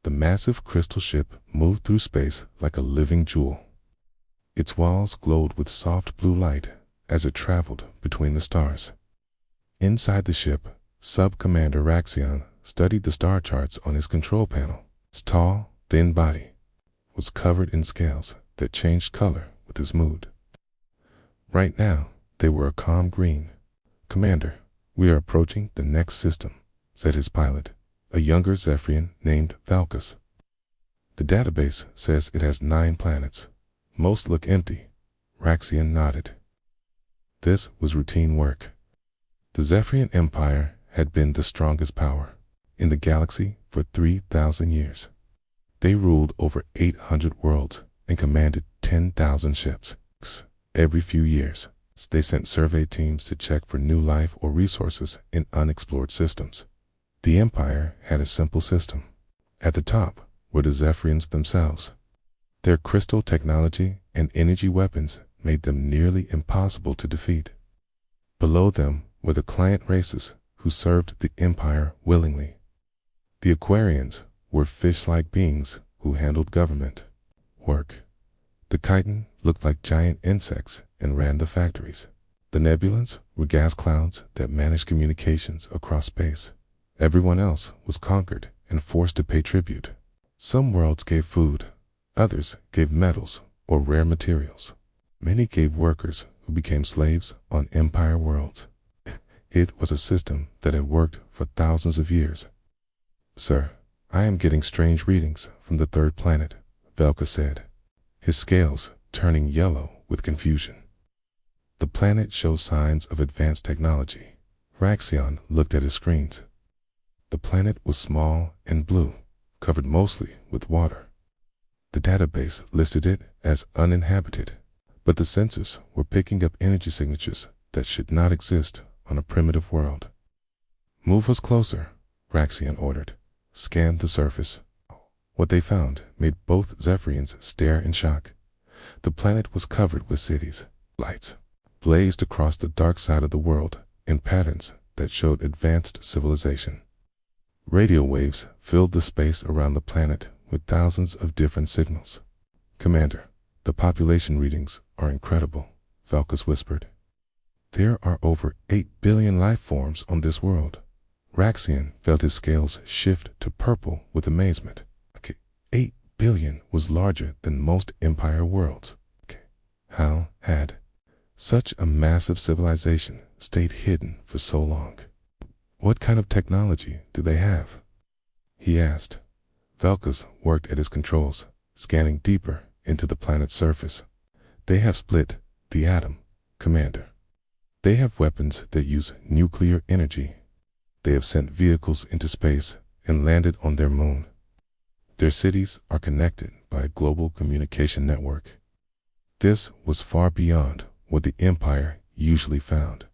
The massive crystal ship moved through space like a living jewel. Its walls glowed with soft blue light as it traveled between the stars. Inside the ship, Sub-Commander Raxion studied the star charts on his control panel. His tall, thin body was covered in scales that changed color with his mood. Right now, they were a calm green. "Commander, we are approaching the next system," said his pilot, a younger Zephyrian named Valkus. "The database says it has 9 planets. Most look empty." Raxion nodded. This was routine work. The Zephyrian Empire had been the strongest power in the galaxy for 3,000 years. They ruled over 800 worlds and commanded 10,000 ships. Every few years, they sent survey teams to check for new life or resources in unexplored systems. The Empire had a simple system. At the top were the Zephyrians themselves. Their crystal technology and energy weapons made them nearly impossible to defeat. Below them were the client races who served the Empire willingly. The Aquarians were fish-like beings who handled government work. The chitin looked like giant insects and ran the factories. The nebulans were gas clouds that managed communications across space. Everyone else was conquered and forced to pay tribute. Some worlds gave food, others gave metals or rare materials. Many gave workers who became slaves on Empire worlds. It was a system that had worked for thousands of years. "Sir, I am getting strange readings from the 3rd planet," Velka said, his scales turning yellow with confusion. The planet showed signs of advanced technology. Raxion looked at his screens. The planet was small and blue, covered mostly with water. The database listed it as uninhabited, but the sensors were picking up energy signatures that should not exist on a primitive world. "Move us closer," Raxion ordered. "Scan the surface." What they found made both Zephyrians stare in shock. The planet was covered with cities. Lights blazed across the dark side of the world in patterns that showed advanced civilization. Radio waves filled the space around the planet with thousands of different signals. "Commander, the population readings are incredible," Valkus whispered. "There are over 8 billion life forms on this world." Raxion felt his scales shift to purple with amazement. 8 billion was larger than most Empire worlds. How had such a massive civilization stayed hidden for so long? "What kind of technology do they have?" he asked. Valkus worked at his controls, scanning deeper into the planet's surface. "They have split the atom, Commander. They have weapons that use nuclear energy. They have sent vehicles into space and landed on their moon. Their cities are connected by a global communication network." This was far beyond what the Empire usually found.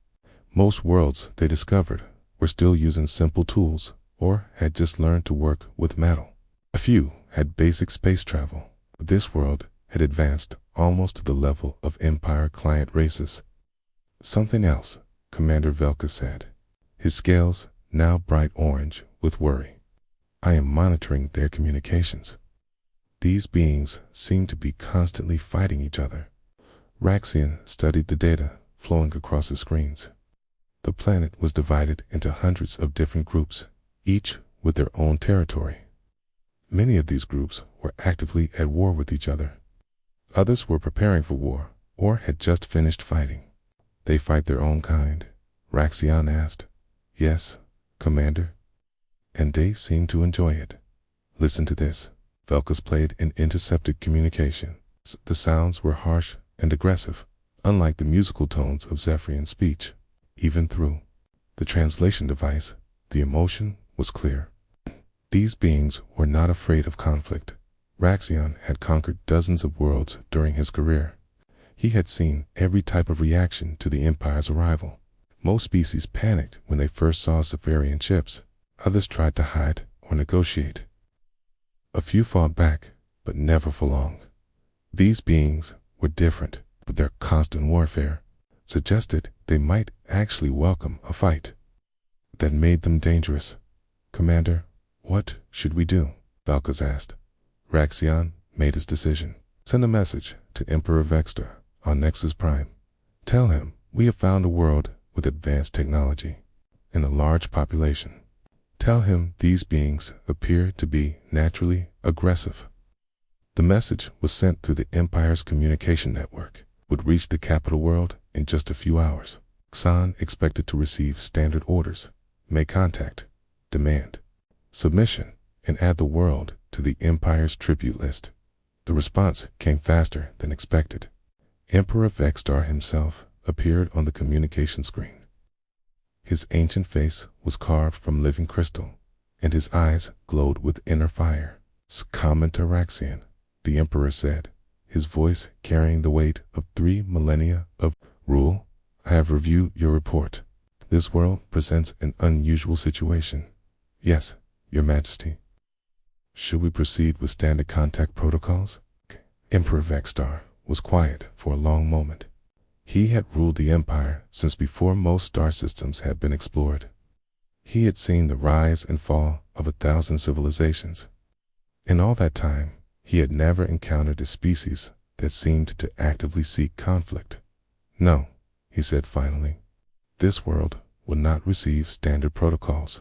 Most worlds they discovered were still using simple tools or had just learned to work with metal. A few had basic space travel, but this world had advanced almost to the level of Empire client races. "Something else," Commander Velka said, his scales now bright orange with worry. "I am monitoring their communications. These beings seem to be constantly fighting each other." Raxion studied the data flowing across his screens. The planet was divided into hundreds of different groups, each with their own territory. Many of these groups were actively at war with each other. Others were preparing for war or had just finished fighting. "They fight their own kind?" Raxion asked. "Yes, Commander. And they seem to enjoy it. Listen to this." Velkus played an intercepted communication. The sounds were harsh and aggressive, unlike the musical tones of Zephyrian speech. Even through the translation device, the emotion was clear. These beings were not afraid of conflict. Raxion had conquered dozens of worlds during his career. He had seen every type of reaction to the Empire's arrival. Most species panicked when they first saw Zephyrian ships. Others tried to hide or negotiate. A few fought back, but never for long. These beings were different, but their constant warfare suggested they might actually welcome a fight. That made them dangerous. "Commander, what should we do?" Valkos asked. Raxion made his decision. Send a message to Emperor Vextor on Nexus Prime. Tell him we have found a world with advanced technology and a large population. Tell him these beings appear to be naturally aggressive. The message was sent through the Empire's communication network, would reach the capital world in just a few hours. Xan expected to receive standard orders, make contact, demand submission, and add the world to the Empire's tribute list. The response came faster than expected. Emperor Vextar himself appeared on the communication screen. His ancient face was carved from living crystal, and his eyes glowed with inner fire. Common to Raxion, the Emperor said, his voice carrying the weight of 3 millennia of rule. I have reviewed your report. This world presents an unusual situation. Yes, Your Majesty. Should we proceed with standard contact protocols? Emperor Vextar was quiet for a long moment. He had ruled the Empire since before most star systems had been explored. He had seen the rise and fall of 1,000 civilizations. In all that time, he had never encountered a species that seemed to actively seek conflict. No, he said finally. This world will not receive standard protocols.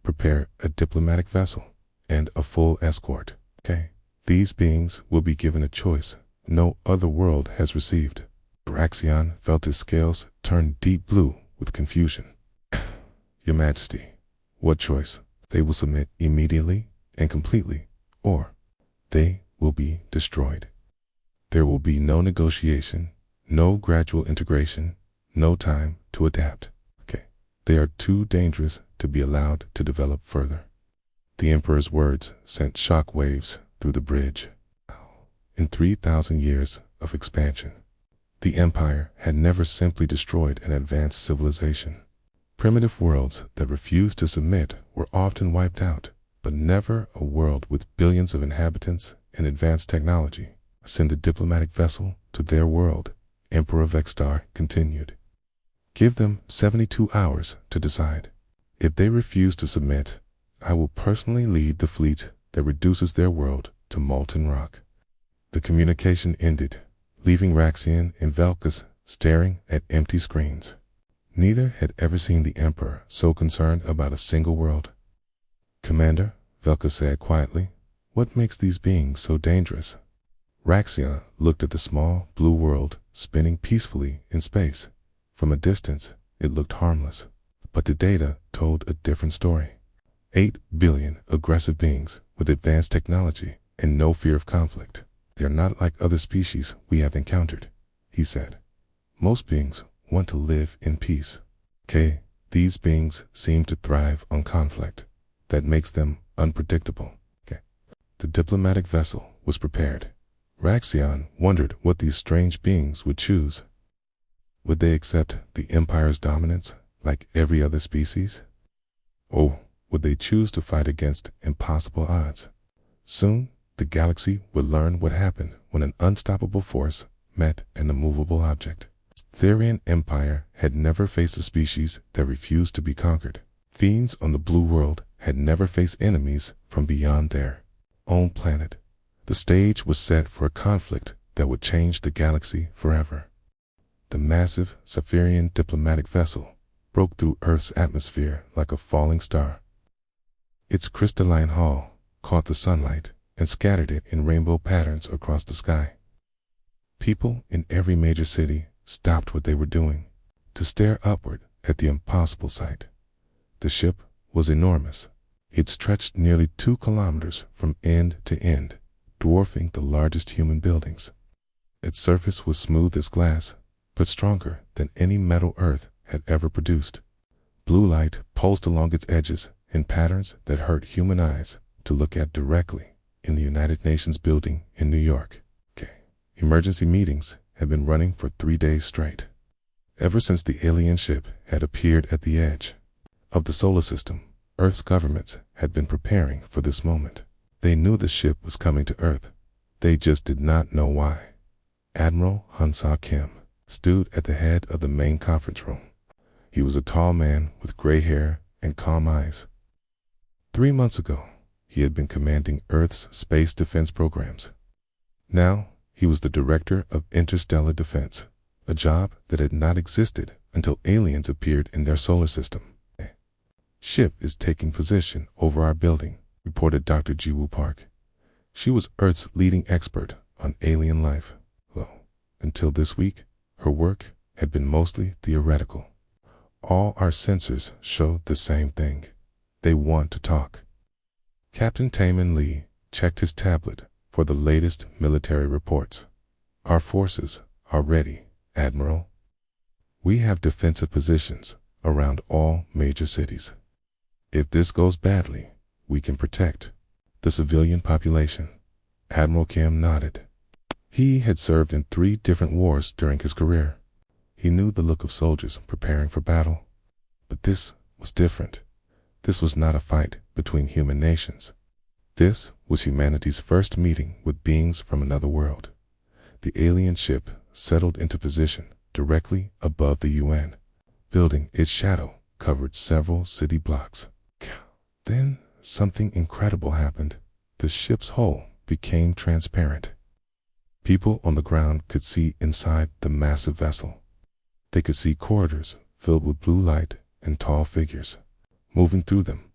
Prepare a diplomatic vessel and a full escort. These beings will be given a choice no other world has received. Raxion felt his scales turn deep blue with confusion. Your Majesty, what choice? They will submit immediately and completely, or they will be destroyed. There will be no negotiation, no gradual integration, no time to adapt. They are too dangerous to be allowed to develop further. The Emperor's words sent shock waves through the bridge. In 3,000 years of expansion, the Empire had never simply destroyed an advanced civilization. Primitive worlds that refused to submit were often wiped out, but never a world with billions of inhabitants and advanced technology. Send a diplomatic vessel to their world, Emperor Vextar continued. Give them 72 hours to decide. If they refuse to submit, I will personally lead the fleet that reduces their world to molten rock. The communication ended, leaving Raxion and Valkos staring at empty screens. Neither had ever seen the Emperor so concerned about a single world. Commander, Valkos said quietly, what makes these beings so dangerous? Raxion looked at the small blue world spinning peacefully in space. From a distance, it looked harmless, but the data told a different story. 8 billion aggressive beings with advanced technology and no fear of conflict. They are not like other species we have encountered, he said. Most beings want to live in peace. These beings seem to thrive on conflict. That makes them unpredictable. The diplomatic vessel was prepared. Raxion wondered what these strange beings would choose. Would they accept the Empire's dominance like every other species? Or would they choose to fight against impossible odds? Soon, the galaxy would learn what happened when an unstoppable force met an immovable object. The Therian Empire had never faced a species that refused to be conquered. Fiends on the blue world had never faced enemies from beyond their own planet. The stage was set for a conflict that would change the galaxy forever. The massive Saphirian diplomatic vessel broke through Earth's atmosphere like a falling star. Its crystalline hull caught the sunlight and scattered it in rainbow patterns across the sky. People in every major city stopped what they were doing to stare upward at the impossible sight. The ship was enormous. It stretched nearly 2 kilometers from end to end, dwarfing the largest human buildings. Its surface was smooth as glass, but stronger than any metal Earth had ever produced. Blue light pulsed along its edges in patterns that hurt human eyes to look at directly in the United Nations building in New York. Emergency meetings had been running for 3 days straight. Ever since the alien ship had appeared at the edge of the solar system, Earth's governments had been preparing for this moment. They knew the ship was coming to Earth. They just did not know why. Admiral Hansa Kim stood at the head of the main conference room. He was a tall man with gray hair and calm eyes. 3 months ago, he had been commanding Earth's space defense programs. Now, he was the director of interstellar defense, a job that had not existed until aliens appeared in their solar system. "Ship is taking position over our building," reported Dr. Jiwoo Park. She was Earth's leading expert on alien life, though until this week, her work had been mostly theoretical. "All our sensors show the same thing. They want to talk." Captain Taemin Lee checked his tablet for the latest military reports. "Our forces are ready, Admiral. We have defensive positions around all major cities. If this goes badly, we can protect the civilian population." Admiral Kim nodded. He had served in 3 different wars during his career. He knew the look of soldiers preparing for battle. But this was different. This was not a fight between human nations. This was humanity's first meeting with beings from another world. The alien ship settled into position directly above the UN building. Its shadow covered several city blocks. Then something incredible happened. The ship's hull became transparent. People on the ground could see inside the massive vessel. They could see corridors filled with blue light and tall figures moving through them.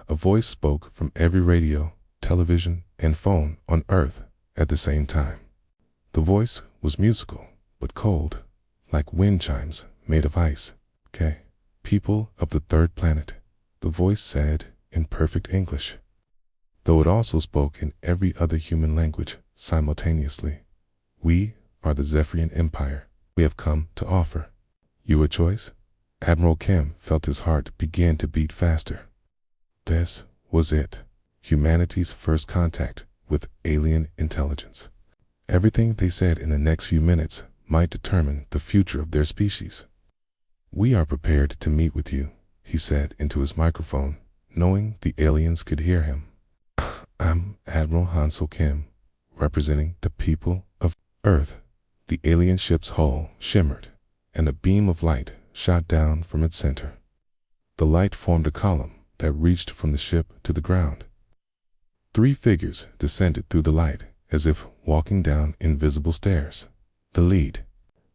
A voice spoke from every radio, television, and phone on Earth at the same time. The voice was musical, but cold, like wind chimes made of ice. "Okay, people of the 3rd planet," the voice said in perfect English, though it also spoke in every other human language simultaneously. "We are the Zephyrian Empire. We have come to offer you a choice." Admiral Kim felt his heart begin to beat faster. This was it. Humanity's first contact with alien intelligence. Everything they said in the next few minutes might determine the future of their species. "We are prepared to meet with you," he said into his microphone, knowing the aliens could hear him. "I'm Admiral Hansel Kim, representing the people of Earth." The alien ship's hull shimmered, and a beam of light shot down from its center. The light formed a column that reached from the ship to the ground. 3 figures descended through the light, as if walking down invisible stairs. The lead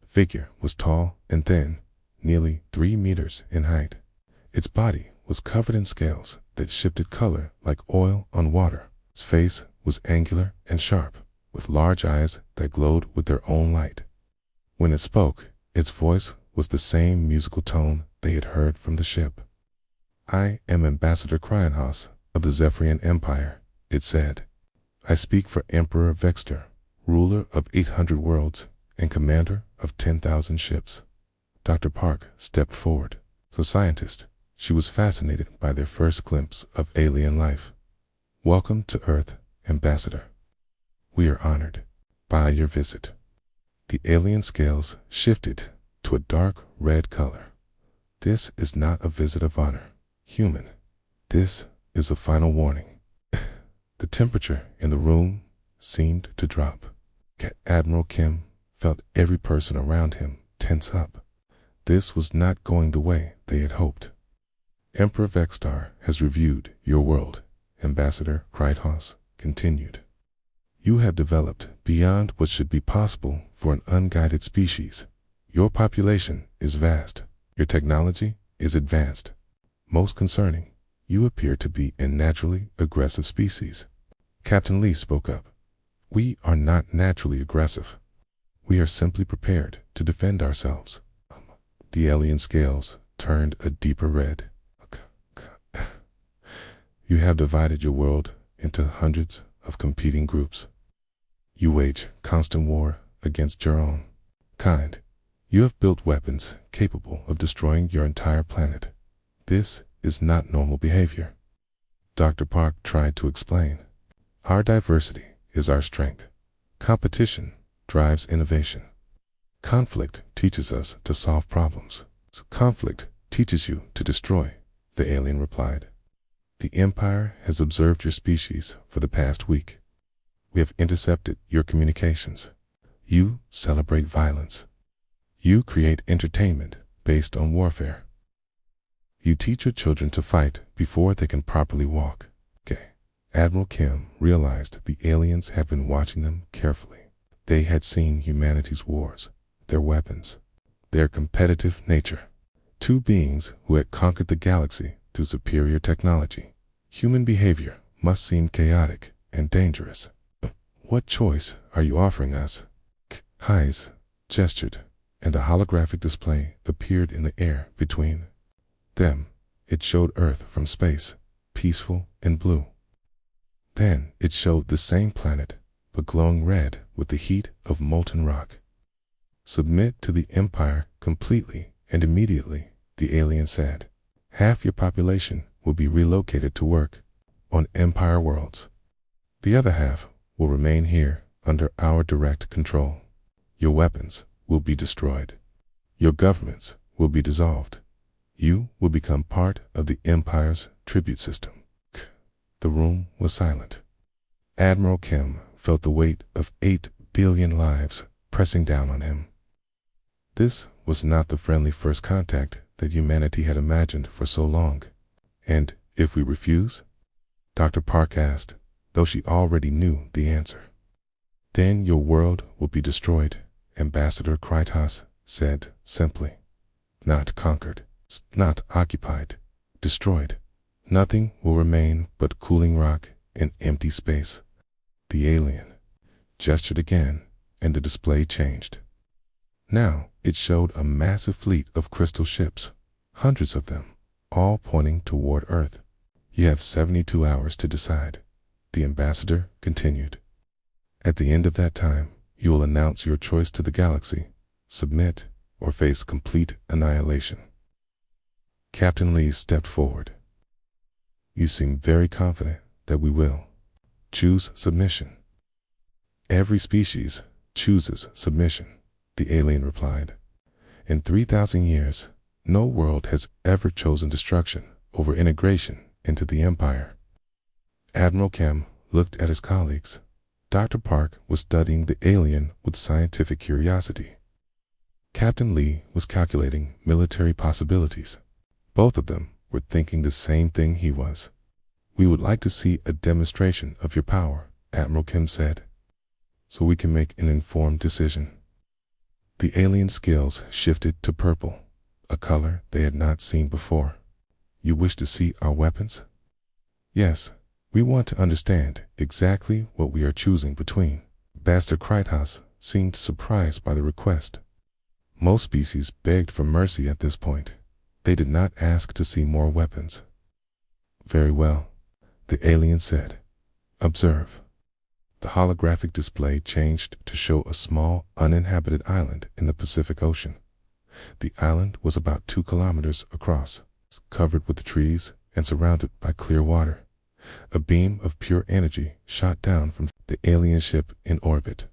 figure was tall and thin, nearly 3 meters in height. Its body was covered in scales that shifted color like oil on water. Its face was angular and sharp, with large eyes that glowed with their own light. When it spoke, its voice was the same musical tone they had heard from the ship. "I am Ambassador Krionhaus of the Zephyrian Empire," it said. "I speak for Emperor Vexter, ruler of 800 worlds and commander of 10,000 ships." Dr. Park stepped forward. As a scientist, she was fascinated by their first glimpse of alien life. "Welcome to Earth, Ambassador. We are honored by your visit." The alien scales shifted to a dark red color. "This is not a visit of honor, human. This is a final warning." The temperature in the room seemed to drop. Admiral Kim felt every person around him tense up. This was not going the way they had hoped. "Emperor Vextar has reviewed your world," Ambassador Krionhaus continued. "You have developed beyond what should be possible for an unguided species. Your population is vast. Your technology is advanced. Most concerning, you appear to be a naturally aggressive species." Captain Lee spoke up. "We are not naturally aggressive. We are simply prepared to defend ourselves." The alien scales turned a deeper red. "You have divided your world into hundreds of competing groups. You wage constant war against your own kind. You have built weapons capable of destroying your entire planet. This is not normal behavior." Dr. Park tried to explain. "Our diversity is our strength. Competition drives innovation. Conflict teaches us to solve problems. So conflict teaches you to destroy," the alien replied. "The Empire has observed your species for the past week. We have intercepted your communications. You celebrate violence. You create entertainment based on warfare. You teach your children to fight before they can properly walk. Admiral Kim realized the aliens had been watching them carefully. They had seen humanity's wars, their weapons, their competitive nature. Two beings who had conquered the galaxy through superior technology. Human behavior must seem chaotic and dangerous. What choice are you offering us? Hayes gestured, and a holographic display appeared in the air between them. It showed Earth from space, peaceful and blue. Then it showed the same planet, but glowing red with the heat of molten rock. Submit to the Empire completely and immediately, the alien said. Half your population will be relocated to work on Empire worlds. The other half will remain here under our direct control. Your weapons will be destroyed. Your governments will be dissolved. You will become part of the Empire's tribute system. The room was silent. Admiral Kim felt the weight of 8 billion lives pressing down on him. This was not the friendly first contact that humanity had imagined for so long. And if we refuse? Dr. Park asked, though she already knew the answer. Then your world will be destroyed, Ambassador Krytos said simply. Not conquered, not occupied, destroyed. Nothing will remain but cooling rock and empty space. The alien gestured again, and the display changed. Now it showed a massive fleet of crystal ships, hundreds of them, all pointing toward Earth. You have 72 hours to decide, the ambassador continued. At the end of that time, you will announce your choice to the galaxy, submit, or face complete annihilation. Captain Lee stepped forward. You seem very confident that we will choose submission. Every species chooses submission, the alien replied. In 3,000 years, no world has ever chosen destruction over integration into the Empire. Admiral Kim looked at his colleagues. Dr. Park was studying the alien with scientific curiosity. Captain Lee was calculating military possibilities. Both of them were thinking the same thing he was. We would like to see a demonstration of your power, Admiral Kim said, so we can make an informed decision. The alien scales shifted to purple, a color they had not seen before. You wish to see our weapons? Yes, we want to understand exactly what we are choosing between. Ambassador Krytos seemed surprised by the request. Most species begged for mercy at this point. They did not ask to see more weapons. Very well, the alien said. Observe. The holographic display changed to show a small, uninhabited island in the Pacific Ocean. The island was about 2 kilometers across, covered with trees and surrounded by clear water. A beam of pure energy shot down from the alien ship in orbit.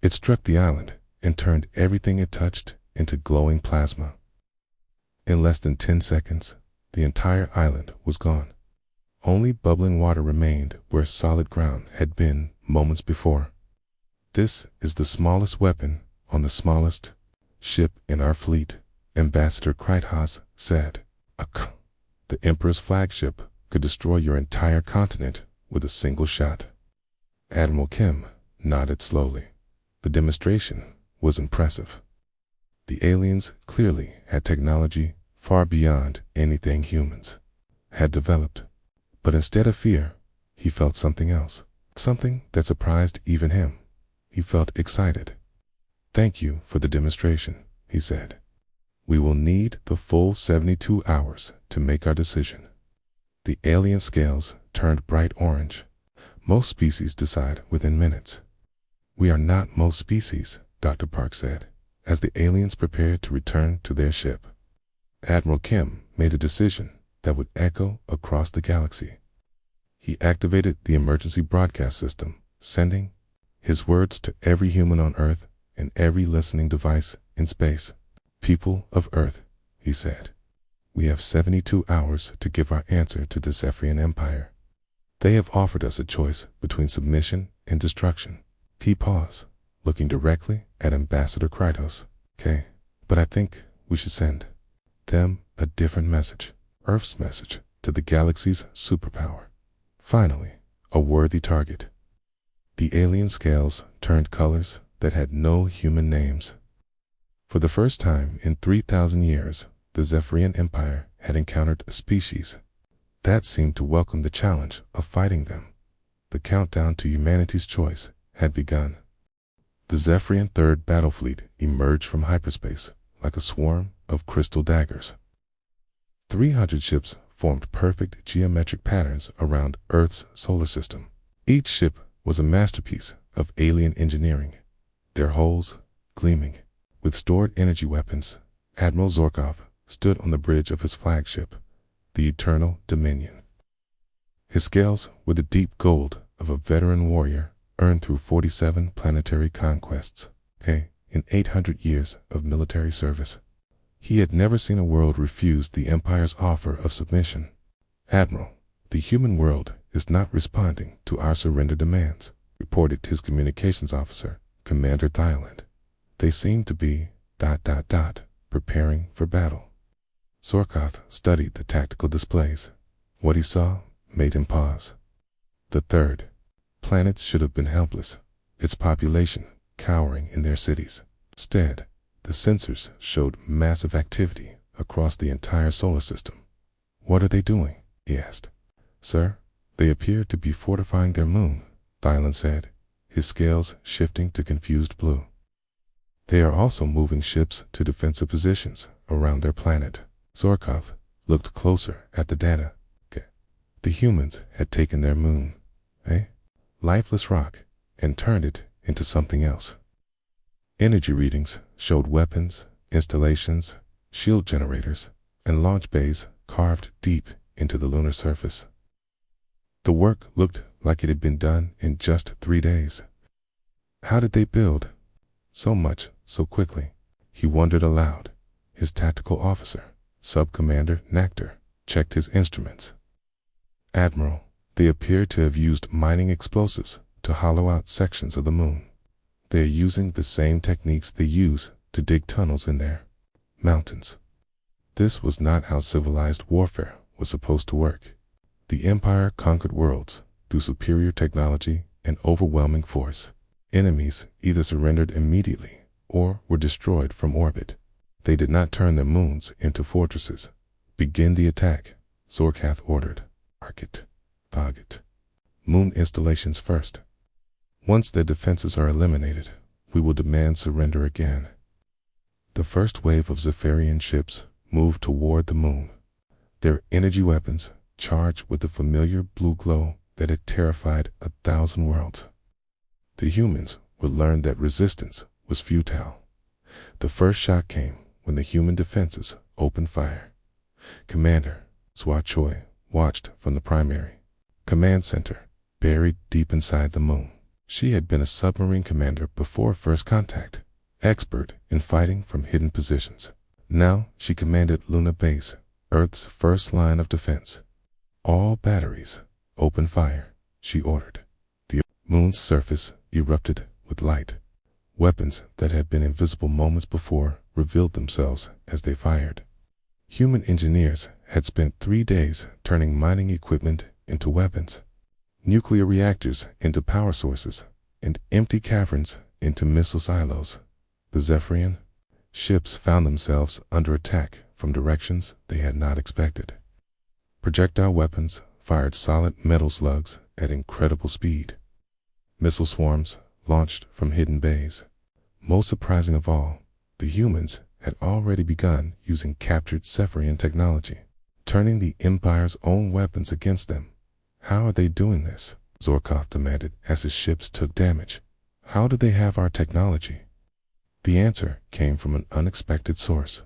It struck the island and turned everything it touched into glowing plasma. In less than 10 seconds, the entire island was gone. Only bubbling water remained where solid ground had been moments before. This is the smallest weapon on the smallest ship in our fleet, Ambassador Krytos said. The Emperor's flagship could destroy your entire continent with a single shot. Admiral Kim nodded slowly. The demonstration was impressive. The aliens clearly had technology far beyond anything humans had developed. But instead of fear, he felt something else, something that surprised even him. He felt excited. Thank you for the demonstration, he said. We will need the full 72 hours to make our decision. The alien scales turned bright orange. Most species decide within minutes. We are not most species, Dr. Park said, as the aliens prepared to return to their ship. Admiral Kim made a decision that would echo across the galaxy. He activated the emergency broadcast system, sending his words to every human on Earth and every listening device in space. People of Earth, he said, we have 72 hours to give our answer to the Zephyrian Empire. They have offered us a choice between submission and destruction. He paused, looking directly at Ambassador Krytos. Okay, but I think we should send them a different message, Earth's message, to the galaxy's superpower. Finally, a worthy target. The alien scales turned colors that had no human names. For the first time in 3,000 years, the Zephyrian Empire had encountered a species that seemed to welcome the challenge of fighting them. The countdown to humanity's choice had begun. The Zephyrian Third Battle Fleet emerged from hyperspace like a swarm of crystal daggers. 300 ships formed perfect geometric patterns around Earth's solar system. Each ship was a masterpiece of alien engineering, their hulls gleaming. With stored energy weapons, Admiral Zorkov stood on the bridge of his flagship, the Eternal Dominion. His scales were the deep gold of a veteran warrior earned through 47 planetary conquests. In 800 years of military service, he had never seen a world refuse the Empire's offer of submission. "Admiral, the human world is not responding to our surrender demands," reported his communications officer, Commander Thailand. "They seem to be ... preparing for battle." Zorkov studied the tactical displays. What he saw made him pause. The third planet should have been helpless, its population cowering in their cities. Instead, the sensors showed massive activity across the entire solar system. "What are they doing?" he asked. "Sir, they appear to be fortifying their moon," Thailand said, his scales shifting to confused blue. "They are also moving ships to defensive positions around their planet." Zorkov looked closer at the data. The humans had taken their moon, lifeless rock, and turned it into something else. Energy readings showed weapons, installations, shield generators, and launch bays carved deep into the lunar surface. The work looked like it had been done in just 3 days. How did they build so much so quickly? He wondered aloud. His tactical officer, Sub-Commander Nectar, checked his instruments. "Admiral, they appear to have used mining explosives to hollow out sections of the moon. They are using the same techniques they use to dig tunnels in their mountains." This was not how civilized warfare was supposed to work. The Empire conquered worlds through superior technology and overwhelming force. Enemies either surrendered immediately or were destroyed from orbit. They did not turn their moons into fortresses. "Begin the attack," Zorkov ordered. Target moon installations first. Once their defenses are eliminated, we will demand surrender again. The first wave of Zephyrian ships moved toward the moon, their energy weapons charged with the familiar blue glow that had terrified 1,000 worlds. The humans would learn that resistance was futile. The first shock came when the human defenses opened fire. Commander Swa Choi watched from the primary command center, buried deep inside the moon. She had been a submarine commander before first contact, expert in fighting from hidden positions. Now she commanded Luna Base, Earth's first line of defense. "All batteries, open fire," she ordered. The moon's surface erupted with light. Weapons that had been invisible moments before revealed themselves as they fired. Human engineers had spent 3 days turning mining equipment into weapons, nuclear reactors into power sources, and empty caverns into missile silos. The Zephyrian ships found themselves under attack from directions they had not expected. Projectile weapons fired solid metal slugs at incredible speed. Missile swarms launched from hidden bays. Most surprising of all, the humans had already begun using captured Zephyrian technology, turning the Empire's own weapons against them. "How are they doing this?" Zorkov demanded as his ships took damage. "How do they have our technology?" The answer came from an unexpected source.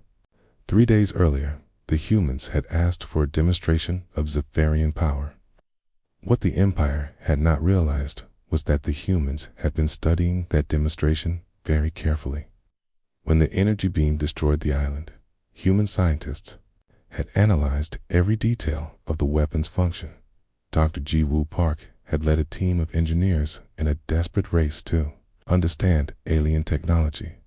3 days earlier, the humans had asked for a demonstration of Zephyrian power. What the Empire had not realized was that the humans had been studying that demonstration very carefully. When the energy beam destroyed the island, human scientists had analyzed every detail of the weapon's function. Dr. Ji Woo Park had led a team of engineers in a desperate race to understand alien technology.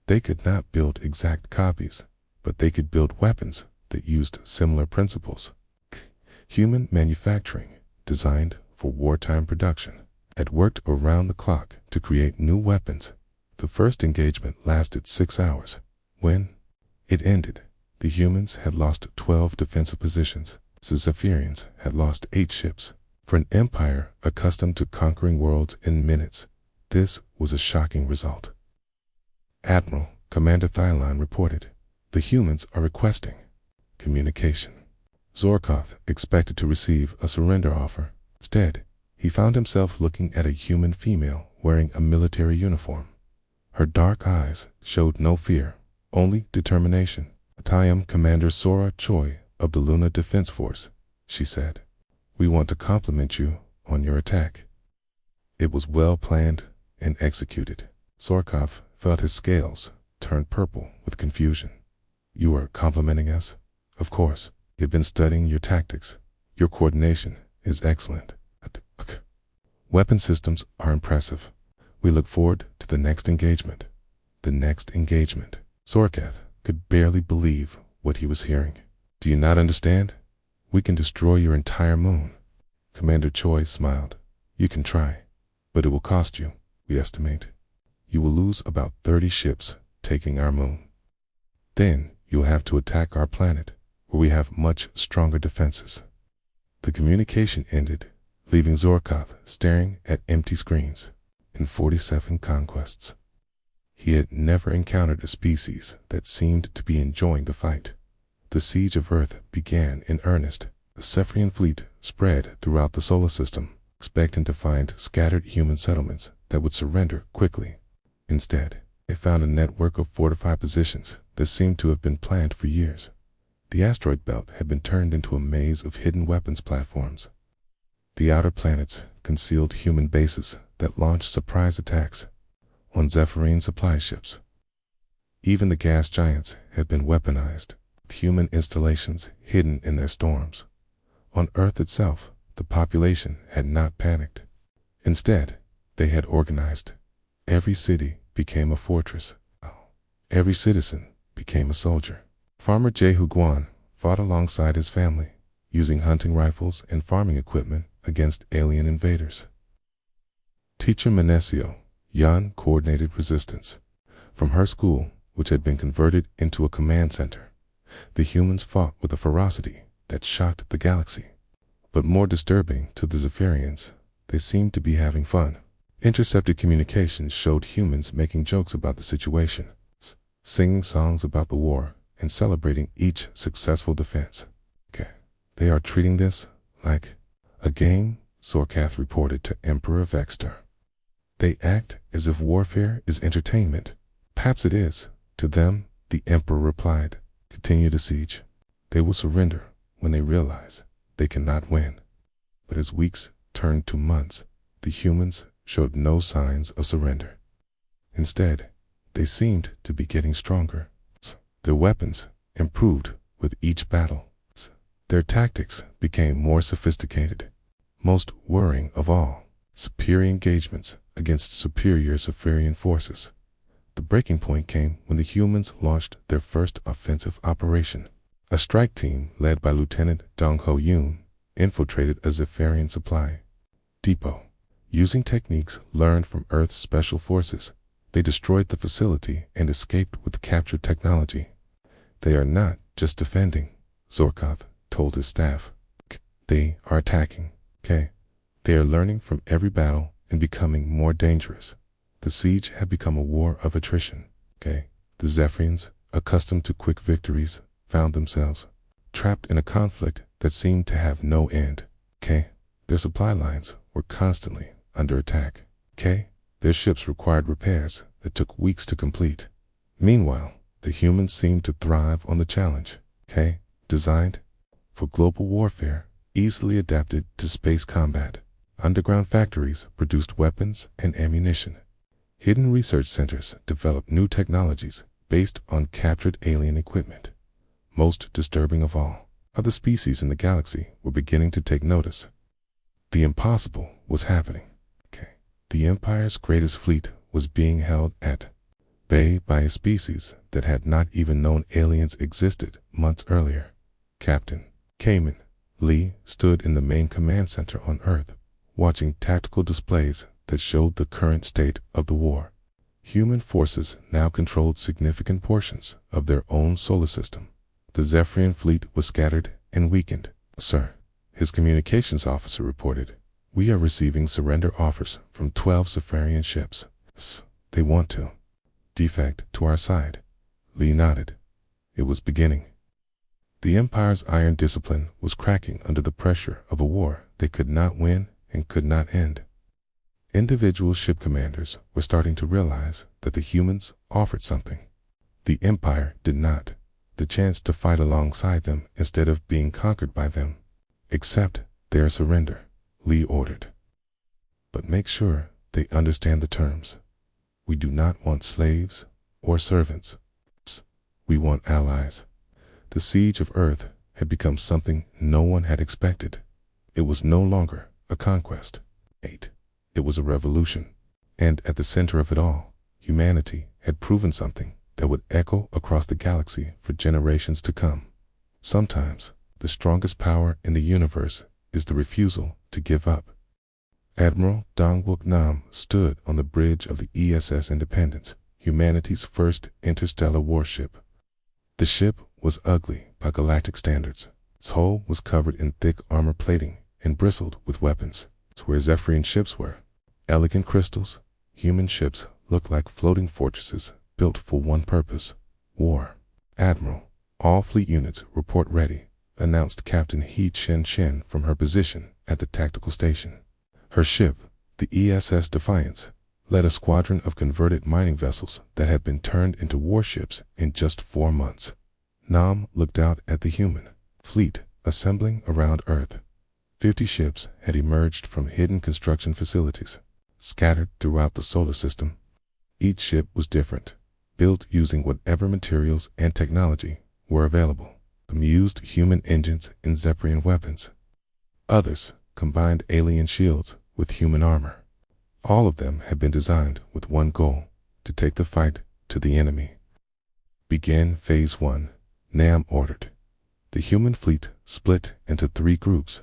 They could not build exact copies, but they could build weapons that used similar principles. Human manufacturing, designed for wartime production, had worked around the clock to create new weapons. The first engagement lasted 6 hours. When it ended, the humans had lost 12 defensive positions. The Zephyrians had lost 8 ships. For an empire accustomed to conquering worlds in minutes, this was a shocking result. Admiral Commander Thylon reported, "The humans are requesting communication." Zorkoth expected to receive a surrender offer. Instead, he found himself looking at a human female wearing a military uniform. Her dark eyes showed no fear, only determination. "I am Commander Sora Choi of the Luna Defense Force," she said. "We want to compliment you on your attack." It was well planned and executed. Zorkoth felt his scales turn purple with confusion. "You are complimenting us?" "Of course. You've been studying your tactics. Your coordination is excellent. Weapon systems are impressive. We look forward to the next engagement." The next engagement. Zorkoth could barely believe what he was hearing. "Do you not understand? We can destroy your entire moon." Commander Choi smiled. "You can try, but it will cost you, we estimate. You will lose about 30 ships taking our moon. Then you'll have to attack our planet, where we have much stronger defenses." The communication ended, leaving Zorkoth staring at empty screens. In 47 conquests, he had never encountered a species that seemed to be enjoying the fight. The siege of Earth began in earnest. The Zephyrian fleet spread throughout the solar system, expecting to find scattered human settlements that would surrender quickly. Instead, they found a network of fortified positions that seemed to have been planned for years. The asteroid belt had been turned into a maze of hidden weapons platforms. The outer planets concealed human bases that launched surprise attacks on Zephyrian supply ships. Even the gas giants had been weaponized, with human installations hidden in their storms. On Earth itself, the population had not panicked. Instead, they had organized. Every city became a fortress. Every citizen became a soldier. Farmer Jehu Guan fought alongside his family, using hunting rifles and farming equipment against alien invaders. Teacher Menesio Yan coordinated resistance. From her school, which had been converted into a command center, the humans fought with a ferocity that shocked the galaxy. But more disturbing to the Zephyrians, they seemed to be having fun. Intercepted communications showed humans making jokes about the situation, singing songs about the war, and celebrating each successful defense. They are treating this like a game, Zorkoth reported to Emperor Vexter. "They act as if warfare is entertainment." "Perhaps it is. To them," the Emperor replied. "Continue the siege. They will surrender when they realize they cannot win." But as weeks turned to months, the humans showed no signs of surrender. Instead, they seemed to be getting stronger. Their weapons improved with each battle. Their tactics became more sophisticated. Most worrying of all, superior engagements against superior Zephyrian forces. The breaking point came when the humans launched their first offensive operation. A strike team led by Lieutenant Dong Ho Yoon infiltrated a Zephyrian supply depot. Using techniques learned from Earth's special forces, they destroyed the facility and escaped with captured technology. "They are not just defending," Zorkoth told his staff. "They are attacking. They are learning from every battle and becoming more dangerous." The siege had become a war of attrition. The Zephyrians, accustomed to quick victories, found themselves trapped in a conflict that seemed to have no end. Their supply lines were constantly under attack. Their ships required repairs that took weeks to complete. Meanwhile, the humans seemed to thrive on the challenge. Designed for global warfare, easily adapted to space combat. Underground factories produced weapons and ammunition. Hidden research centers developed new technologies based on captured alien equipment. Most disturbing of all, other species in the galaxy were beginning to take notice. The impossible was happening. The Empire's greatest fleet was being held at bay by a species that had not even known aliens existed months earlier. Captain Kamen Lee stood in the main command center on Earth, watching tactical displays that showed the current state of the war. Human forces now controlled significant portions of their own solar system. The Zephyrian fleet was scattered and weakened. "Sir," his communications officer reported, "we are receiving surrender offers from 12 Zephyrian ships. They want to defect to our side." Lee nodded. It was beginning. The Empire's iron discipline was cracking under the pressure of a war they could not win and could not end. Individual ship commanders were starting to realize that the humans offered something the Empire did not: the chance to fight alongside them instead of being conquered by them. "Accept their surrender," Lee ordered. "But make sure they understand the terms. We do not want slaves or servants. We want allies." The siege of Earth had become something no one had expected. It was no longer a conquest. It was a revolution. And at the center of it all, humanity had proven something that would echo across the galaxy for generations to come. Sometimes, the strongest power in the universe is the refusal to give up. Admiral Dongwook Nam stood on the bridge of the ESS Independence, humanity's first interstellar warship. The ship was ugly by galactic standards. Its hull was covered in thick armor plating and bristled with weapons. Where Zephyrian ships were elegant crystals, human ships looked like floating fortresses built for one purpose: war. "Admiral, all fleet units report ready," announced Captain He Chen Chen from her position at the tactical station. Her ship, the ESS Defiance, led a squadron of converted mining vessels that had been turned into warships in just 4 months. Nam looked out at the human fleet assembling around Earth. 50 ships had emerged from hidden construction facilities, scattered throughout the solar system. Each ship was different, built using whatever materials and technology were available. Some used human engines and Zephyrian weapons. Others combined alien shields with human armor. All of them had been designed with one goal: to take the fight to the enemy. "Begin Phase 1, Nam ordered. The human fleet split into 3 groups.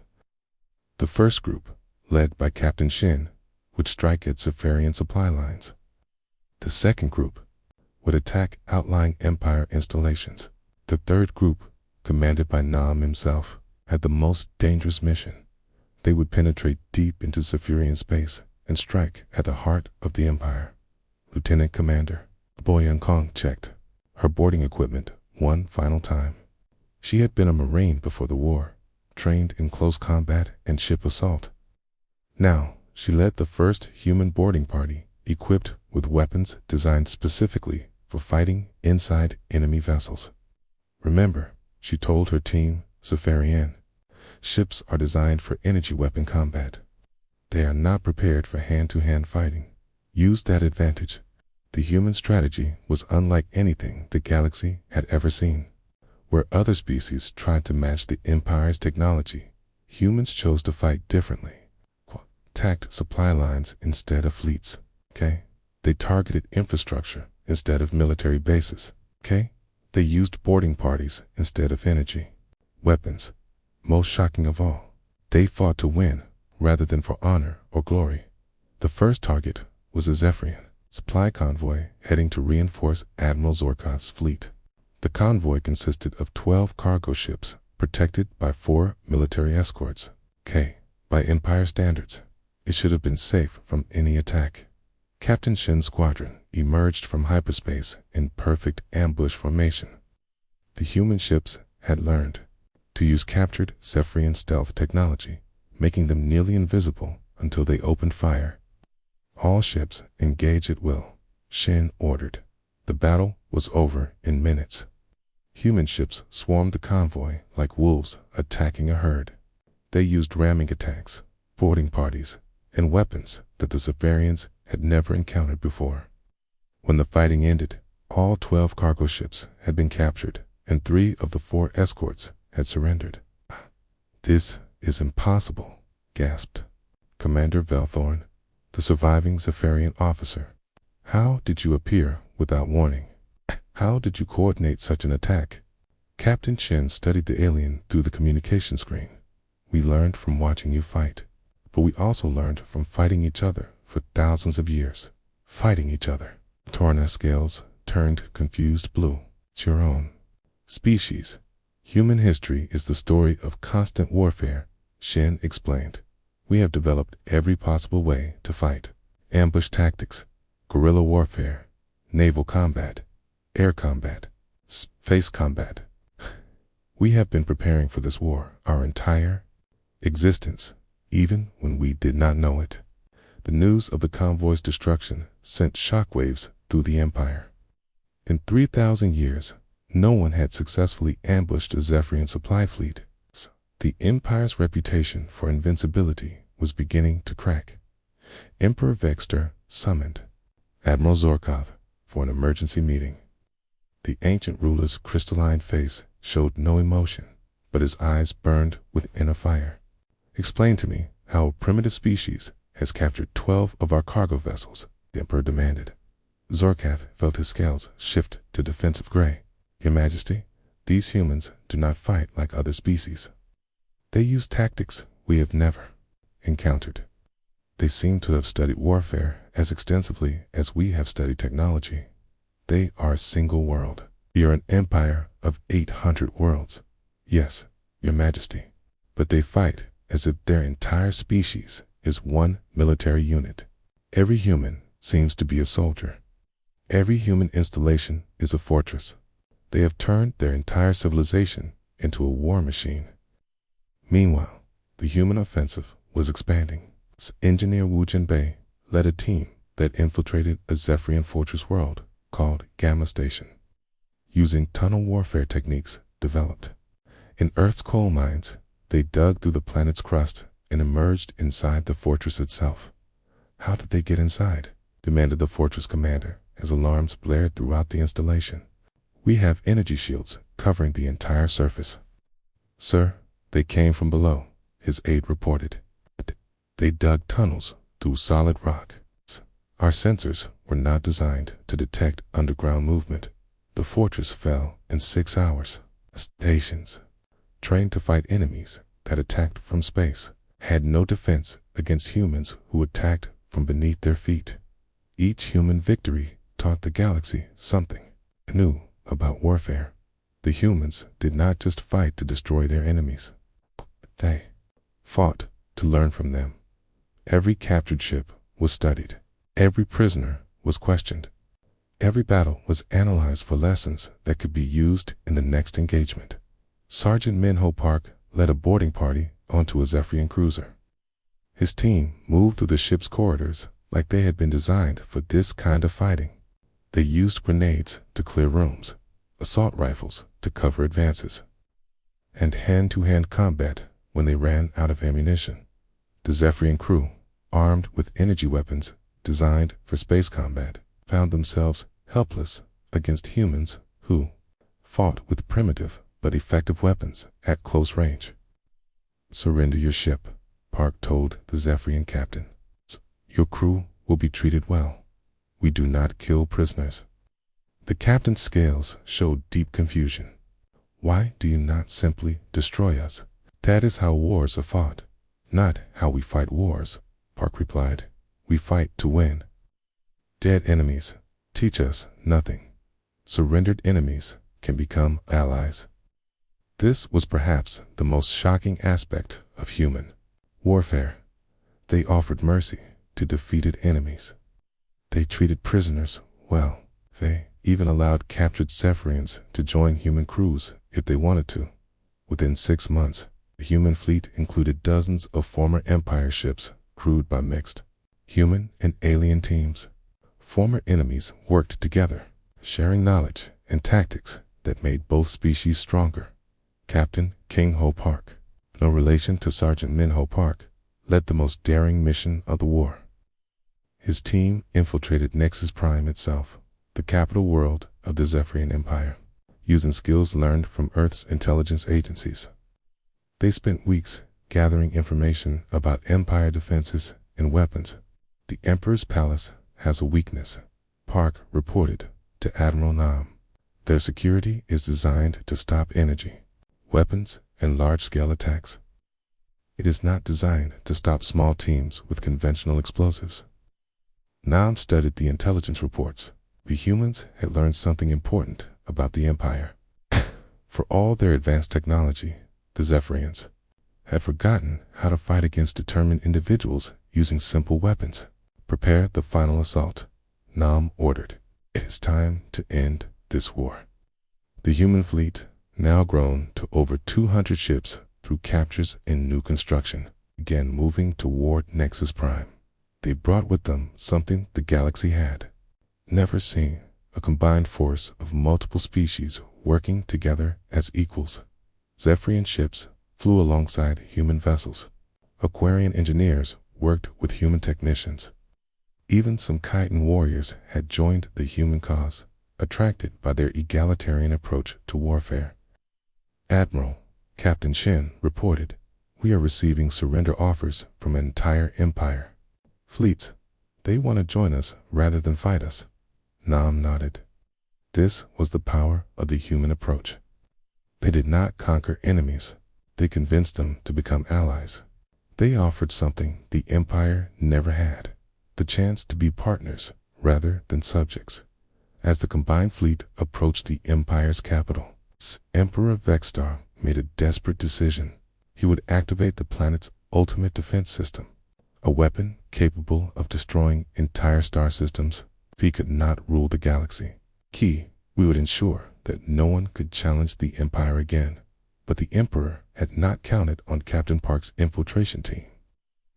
The first group, led by Captain Shin, would strike at Zephyrian supply lines. The second group would attack outlying Empire installations. The third group, commanded by Nam himself, had the most dangerous mission. They would penetrate deep into Zephyrian space and strike at the heart of the Empire. Lieutenant Commander Boyan Kong checked her boarding equipment one final time. She had been a Marine before the war, trained in close combat and ship assault. Now, she led the first human boarding party equipped with weapons designed specifically for fighting inside enemy vessels. "Remember," she told her team, Zephyrian, "ships are designed for energy weapon combat. They are not prepared for hand-to-hand fighting. Use that advantage." The human strategy was unlike anything the galaxy had ever seen. Where other species tried to match the Empire's technology, humans chose to fight differently. Attacked supply lines instead of fleets. They targeted infrastructure instead of military bases. They used boarding parties instead of energy weapons. Most shocking of all, they fought to win rather than for honor or glory. The first target was a Zephyrian supply convoy heading to reinforce Admiral Zorkot's fleet. The convoy consisted of 12 cargo ships protected by 4 military escorts. By Empire standards, it should have been safe from any attack. Captain Shin's squadron emerged from hyperspace in perfect ambush formation. The human ships had learned to use captured Zephyrian stealth technology, making them nearly invisible until they opened fire. "All ships engage at will," Shin ordered. The battle was over in minutes. Human ships swarmed the convoy like wolves attacking a herd. They used ramming attacks, boarding parties, and weapons that the Zephyrians had never encountered before. When the fighting ended, all 12 cargo ships had been captured, and 3 of the 4 escorts had surrendered. "This is impossible," gasped Commander Velthorn, the surviving Zephyrian officer. "How did you appear without warning? How did you coordinate such an attack?" Captain Chen studied the alien through the communication screen. "We learned from watching you fight. but we also learned from fighting each other for thousands of years. Fighting each other. Torna's scales turned confused blue. It's your own species. Human history is the story of constant warfare, Shin explained. We have developed every possible way to fight. Ambush tactics, guerrilla warfare, naval combat, air combat, space combat. We have been preparing for this war our entire existence, even when we did not know it. The news of the convoy's destruction sent shockwaves through the Empire. In 3,000 years, no one had successfully ambushed a Zephyrian supply fleet. The Empire's reputation for invincibility was beginning to crack. Emperor Vexter summoned Admiral Zorkoth for an emergency meeting. The ancient ruler's crystalline face showed no emotion, but his eyes burned with inner fire. Explain to me how a primitive species has captured 12 of our cargo vessels, the Emperor demanded. Zorkoth felt his scales shift to defensive gray. Your Majesty, these humans do not fight like other species. They use tactics we have never encountered. They seem to have studied warfare as extensively as we have studied technology. They are a single world. You're an empire of 800 worlds. Yes, Your Majesty. But they fight as if their entire species is one military unit. Every human seems to be a soldier. Every human installation is a fortress. They have turned their entire civilization into a war machine. Meanwhile, the human offensive was expanding. Engineer Wu Jinbei led a team that infiltrated a Zephyrian fortress world called Gamma Station, using tunnel warfare techniques developed. In Earth's coal mines, they dug through the planet's crust and emerged inside the fortress itself. How did they get inside? Demanded the fortress commander as alarms blared throughout the installation. We have energy shields covering the entire surface. Sir, they came from below, his aide reported. They dug tunnels through solid rock. Our sensors were not designed to detect underground movement. The fortress fell in 6 hours. Stations, trained to fight enemies that attacked from space, had no defense against humans who attacked from beneath their feet. Each human victory taught the galaxy something new about warfare. The humans did not just fight to destroy their enemies. They fought to learn from them. Every captured ship was studied. Every prisoner was questioned. Every battle was analyzed for lessons that could be used in the next engagement. Sergeant Minho Park led a boarding party onto a Zephyrian cruiser. His team moved through the ship's corridors like they had been designed for this kind of fighting. They used grenades to clear rooms, assault rifles to cover advances, and hand-to-hand combat when they ran out of ammunition. The Zephyrian crew, armed with energy weapons designed for space combat, found themselves helpless against humans who fought with primitive but effective weapons at close range. Surrender your ship, Park told the Zephyrian captain. Your crew will be treated well. We do not kill prisoners. The captain's scales showed deep confusion. Why do you not simply destroy us? That is how wars are fought, not how we fight wars, Park replied. We fight to win. Dead enemies teach us nothing. Surrendered enemies can become allies. This was perhaps the most shocking aspect of human warfare. They offered mercy to defeated enemies. They treated prisoners well. They even allowed captured Zephyrians to join human crews if they wanted to. Within 6 months, the human fleet included dozens of former Empire ships crewed by mixed human and alien teams. Former enemies worked together, sharing knowledge and tactics that made both species stronger. Captain King Ho Park, no relation to Sergeant Minho Park, led the most daring mission of the war. His team infiltrated Nexus Prime itself, the capital world of the Zephyrian Empire, using skills learned from Earth's intelligence agencies. They spent weeks gathering information about Empire defenses and weapons. The Emperor's palace has a weakness, Park reported to Admiral Nam. Their security is designed to stop energy, weapons, and large-scale attacks. It is not designed to stop small teams with conventional explosives. Nam studied the intelligence reports. The humans had learned something important about the Empire. For all their advanced technology, the Zephyrians had forgotten how to fight against determined individuals using simple weapons. Prepare the final assault, Nam ordered. It is time to end this war. The human fleet, now grown to over 200 ships through captures and new construction, began moving toward Nexus Prime. They brought with them something the galaxy had never seen: a combined force of multiple species working together as equals. Zephyrian ships flew alongside human vessels. Aquarian engineers worked with human technicians. Even some Khitan warriors had joined the human cause, attracted by their egalitarian approach to warfare. Admiral Captain Shin reported, "We are receiving surrender offers from an entire empire. Fleets, they want to join us rather than fight us." Nam nodded. This was the power of the human approach. They did not conquer enemies. They convinced them to become allies. They offered something the Empire never had: the chance to be partners rather than subjects. As the combined fleet approached the Empire's capital, Emperor Vexstar made a desperate decision. He would activate the planet's ultimate defense system, a weapon capable of destroying entire star systems. If he could not rule the galaxy, we would ensure that no one could challenge the Empire again. But the Emperor had not counted on Captain Park's infiltration team.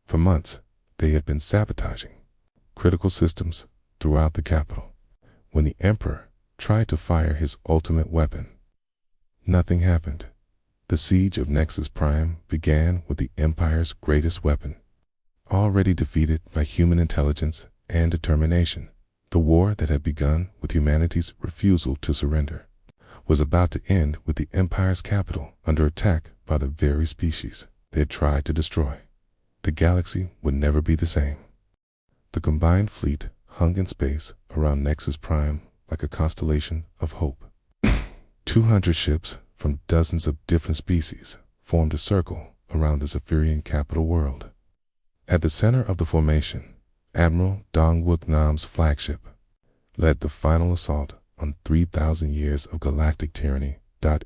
For months, they had been sabotaging critical systems throughout the capital. When the Emperor tried to fire his ultimate weapon, nothing happened. The siege of Nexus Prime began with the Empire's greatest weapon. Already defeated by human intelligence and determination, the war that had begun with humanity's refusal to surrender was about to end with the Empire's capital under attack by the very species they had tried to destroy. The galaxy would never be the same. The combined fleet hung in space around Nexus Prime like a constellation of hope. 200 ships from dozens of different species formed a circle around the Zephyrian capital world. At the center of the formation, Admiral Dongwook Nam's flagship led the final assault on 3,000 years of galactic tyranny.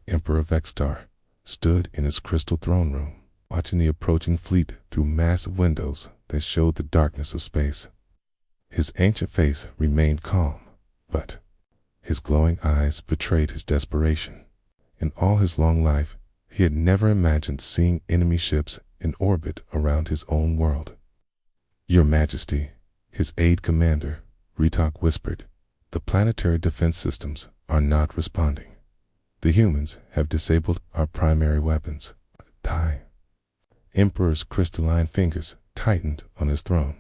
Emperor Vexstar stood in his crystal throne room, watching the approaching fleet through massive windows that showed the darkness of space. His ancient face remained calm, but his glowing eyes betrayed his desperation. In all his long life, he had never imagined seeing enemy ships in orbit around his own world. "Your Majesty," his aide commander, Ritok, whispered, "the planetary defense systems are not responding. The humans have disabled our primary weapons." Die. Emperor's crystalline fingers tightened on his throne.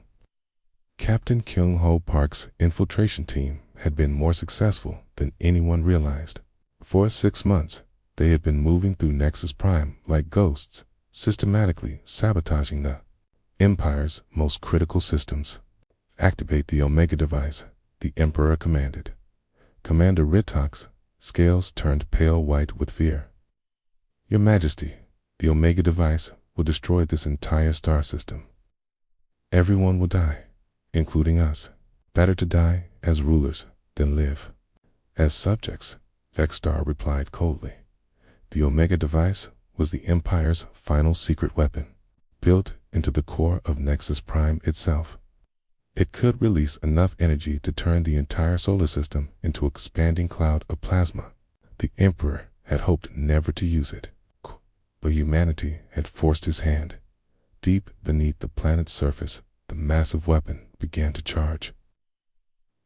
Captain Kyung-ho Park's infiltration team had been more successful than anyone realized. For 6 months, they had been moving through Nexus Prime like ghosts, systematically sabotaging the Empire's most critical systems. "Activate the Omega device," the Emperor commanded. Commander Ritok's scales turned pale white with fear. "Your Majesty, the Omega device will destroy this entire star system. Everyone will die, including us. Better to die as rulers than live as subjects," Vexstar replied coldly. The Omega device was the Empire's final secret weapon, built into the core of Nexus Prime itself. It could release enough energy to turn the entire solar system into an expanding cloud of plasma. The Emperor had hoped never to use it, but humanity had forced his hand. Deep beneath the planet's surface, the massive weapon began to charge.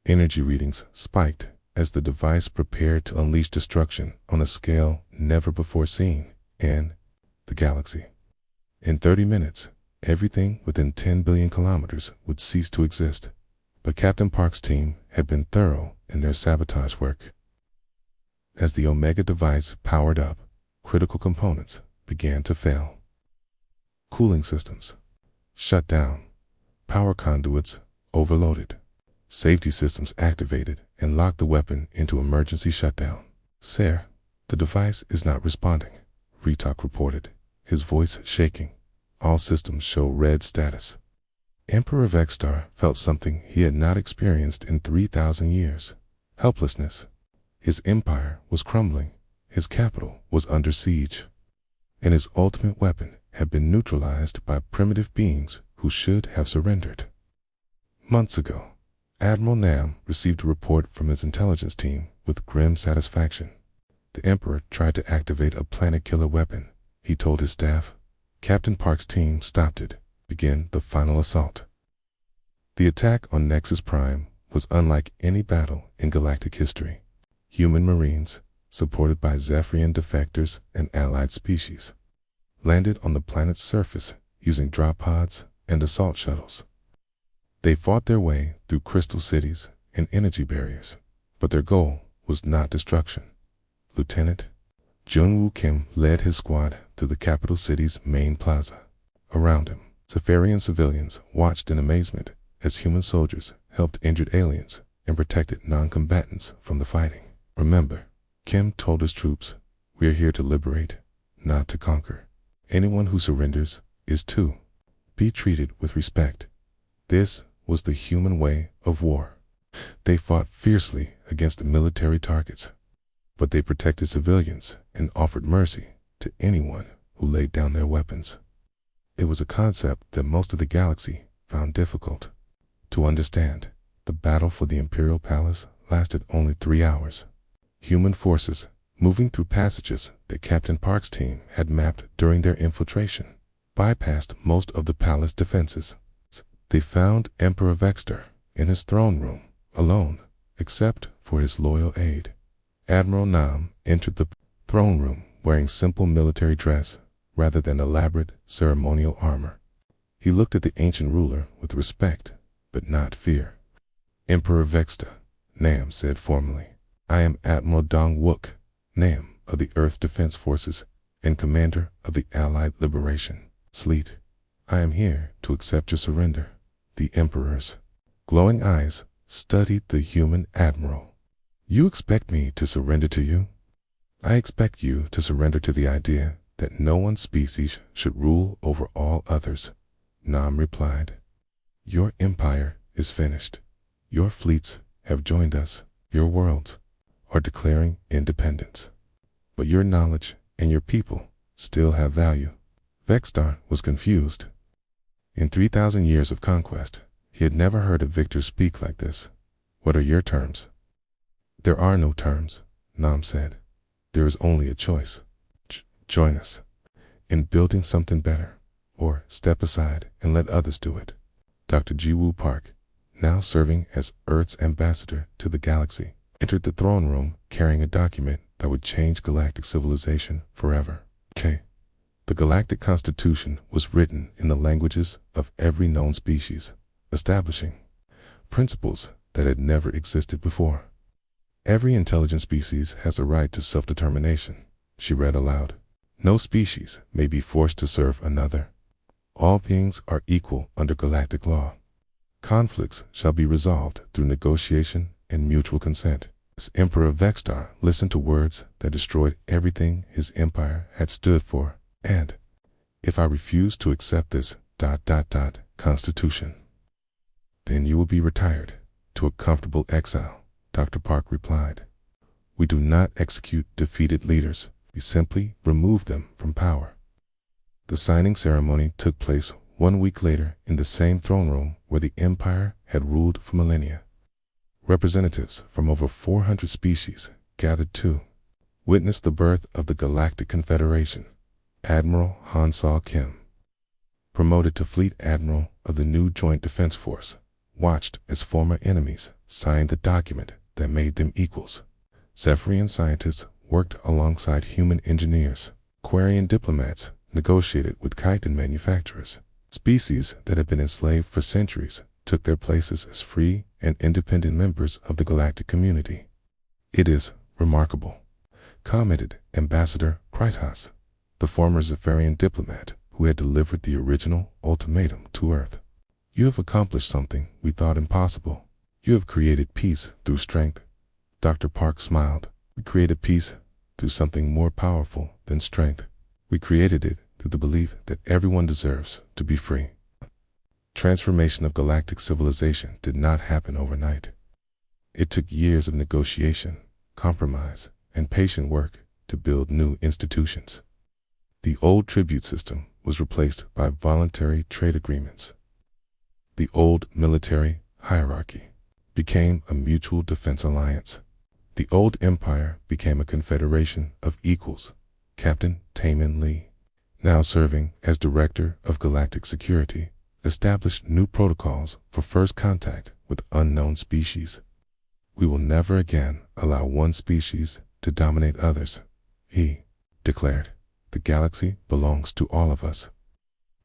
Energy readings spiked as the device prepared to unleash destruction on a scale never before seen in the galaxy. In 30 minutes, everything within 10 billion kilometers would cease to exist. But Captain Park's team had been thorough in their sabotage work. As the Omega device powered up, critical components began to fail. Cooling systems shut down. Power conduits overloaded. Safety systems activated and locked the weapon into emergency shutdown. "Sir, the device is not responding," Ritok reported, his voice shaking. All systems show red status. Emperor Vextar felt something he had not experienced in 3,000 years. Helplessness. His empire was crumbling. His capital was under siege. And his ultimate weapon had been neutralized by primitive beings who should have surrendered. Months ago, Admiral Nam received a report from his intelligence team with grim satisfaction. The Emperor tried to activate a planet-killer weapon. He told his staff. Captain Park's team stopped it. Began the final assault. The attack on Nexus Prime was unlike any battle in galactic history. Human Marines, supported by Zephyrian defectors and allied species, landed on the planet's surface using drop pods and assault shuttles. They fought their way through crystal cities and energy barriers, but their goal was not destruction. Lieutenant Junwoo Kim led his squad to the capital city's main plaza. Around him, Zephyrian civilians watched in amazement as human soldiers helped injured aliens and protected non-combatants from the fighting. Remember, Kim told his troops, "We are here to liberate, not to conquer. Anyone who surrenders is to be treated with respect." This was the human way of war. They fought fiercely against military targets, but they protected civilians and offered mercy to anyone who laid down their weapons. It was a concept that most of the galaxy found difficult to understand. The battle for the Imperial Palace lasted only 3 hours. Human forces, moving through passages that Captain Park's team had mapped during their infiltration, bypassed most of the palace defenses. They found Emperor Vextar in his throne room, alone, except for his loyal aide. Admiral Nam entered the throne room wearing simple military dress rather than elaborate ceremonial armor. He looked at the ancient ruler with respect, but not fear. "Emperor Vextar," Nam said formally, "I am Admiral Dong-wook, Nam of the Earth Defense Forces and commander of the Allied Liberation Fleet. I am here to accept your surrender." The Emperor's glowing eyes studied the human admiral. "You expect me to surrender to you?" "I expect you to surrender to the idea that no one species should rule over all others," Nam replied. "Your empire is finished. Your fleets have joined us. Your worlds are declaring independence. But your knowledge and your people still have value." Vextar was confused. In 3,000 years of conquest, he had never heard a victor speak like this. "What are your terms?" "There are no terms," Nam said. "There is only a choice. Join us in building something better, or step aside and let others do it." Dr. Jiwoo Park, now serving as Earth's ambassador to the galaxy, entered the throne room carrying a document that would change galactic civilization forever. The Galactic Constitution was written in the languages of every known species, establishing principles that had never existed before. "Every intelligent species has a right to self-determination," she read aloud. "No species may be forced to serve another. All beings are equal under galactic law. Conflicts shall be resolved through negotiation and mutual consent." As Emperor Vextar listened to words that destroyed everything his empire had stood for. "And if I refuse to accept this ... Constitution, then you will be retired to a comfortable exile," Dr. Park replied. "We do not execute defeated leaders. We simply remove them from power." The signing ceremony took place 1 week later in the same throne room where the empire had ruled for millennia. Representatives from over 400 species gathered to witness the birth of the Galactic Confederation. Admiral Han-Saw Kim, promoted to Fleet Admiral of the new Joint Defense Force, watched as former enemies signed the document that made them equals. Zephyrian scientists worked alongside human engineers. Quarian diplomats negotiated with chitin manufacturers. Species that had been enslaved for centuries took their places as free and independent members of the galactic community. "It is remarkable," commented Ambassador Krytas, the former Zephyrian diplomat who had delivered the original ultimatum to Earth. "You have accomplished something we thought impossible. You have created peace through strength." Dr. Park smiled. "We created peace through something more powerful than strength. We created it through the belief that everyone deserves to be free. Transformation of galactic civilization did not happen overnight. It took years of negotiation, compromise, and patient work to build new institutions. The old tribute system was replaced by voluntary trade agreements. The old military hierarchy became a mutual defense alliance. The old empire became a confederation of equals. Captain Taman Lee, now serving as Director of Galactic Security, established new protocols for first contact with unknown species. "We will never again allow one species to dominate others," he declared. "The galaxy belongs to all of us."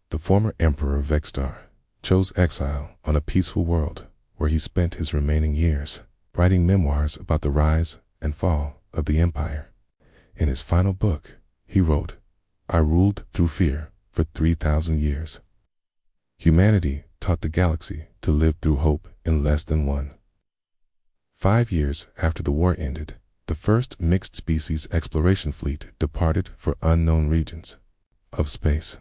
The former Emperor Vextar chose exile on a peaceful world where he spent his remaining years writing memoirs about the rise and fall of the Empire. In his final book, he wrote, "I ruled through fear for 3,000 years. Humanity taught the galaxy to live through hope in less than one." 5 years after the war ended, the first mixed species exploration fleet departed for unknown regions of space.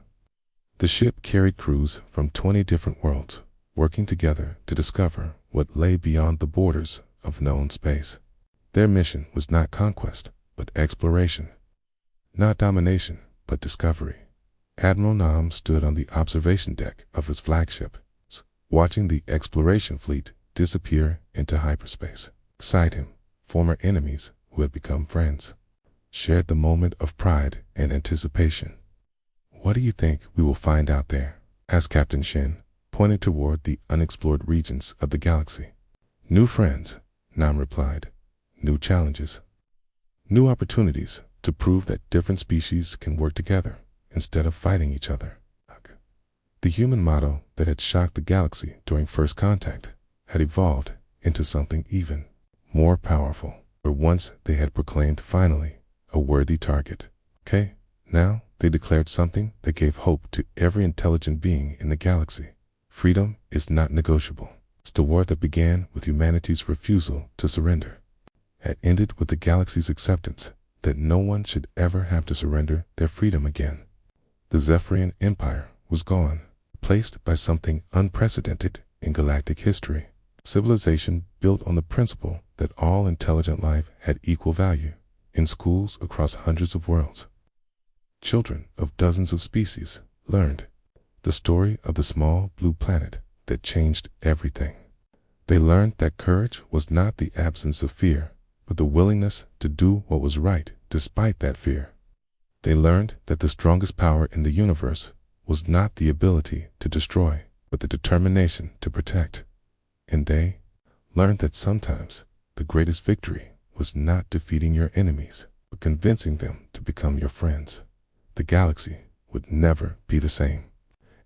The ship carried crews from 20 different worlds, working together to discover what lay beyond the borders of known space. Their mission was not conquest, but exploration. Not domination, but discovery. Admiral Nam stood on the observation deck of his flagship, watching the exploration fleet disappear into hyperspace. Beside him, former enemies who had become friends shared the moment of pride and anticipation. "What do you think we will find out there?" asked Captain Shin, pointing toward the unexplored regions of the galaxy. "New friends," Nam replied. "New challenges. New opportunities to prove that different species can work together instead of fighting each other." The human motto that had shocked the galaxy during first contact had evolved into something even more powerful, where once they had proclaimed finally a worthy target. Okay, now they declared something that gave hope to every intelligent being in the galaxy. Freedom is not negotiable. It's the war that began with humanity's refusal to surrender had ended with the galaxy's acceptance that no one should ever have to surrender their freedom again. The Zephyrian Empire was gone, replaced by something unprecedented in galactic history. Civilization built on the principle that all intelligent life had equal value. In schools across hundreds of worlds, children of dozens of species learned the story of the small blue planet that changed everything. They learned that courage was not the absence of fear, but the willingness to do what was right despite that fear. They learned that the strongest power in the universe was not the ability to destroy, but the determination to protect. And they learned that sometimes the greatest victory was not defeating your enemies, but convincing them to become your friends. The galaxy would never be the same.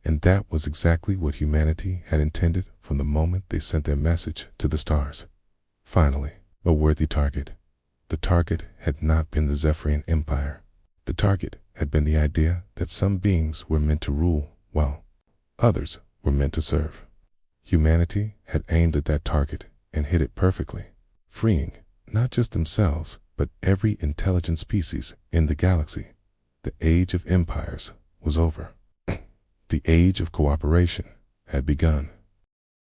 And that was exactly what humanity had intended from the moment they sent their message to the stars. Finally, a worthy target. The target had not been the Zephyrian Empire. The target had been the idea that some beings were meant to rule, while others were meant to serve. Humanity had aimed at that target and hit it perfectly, freeing not just themselves, but every intelligent species in the galaxy. The age of empires was over. The age of cooperation had begun.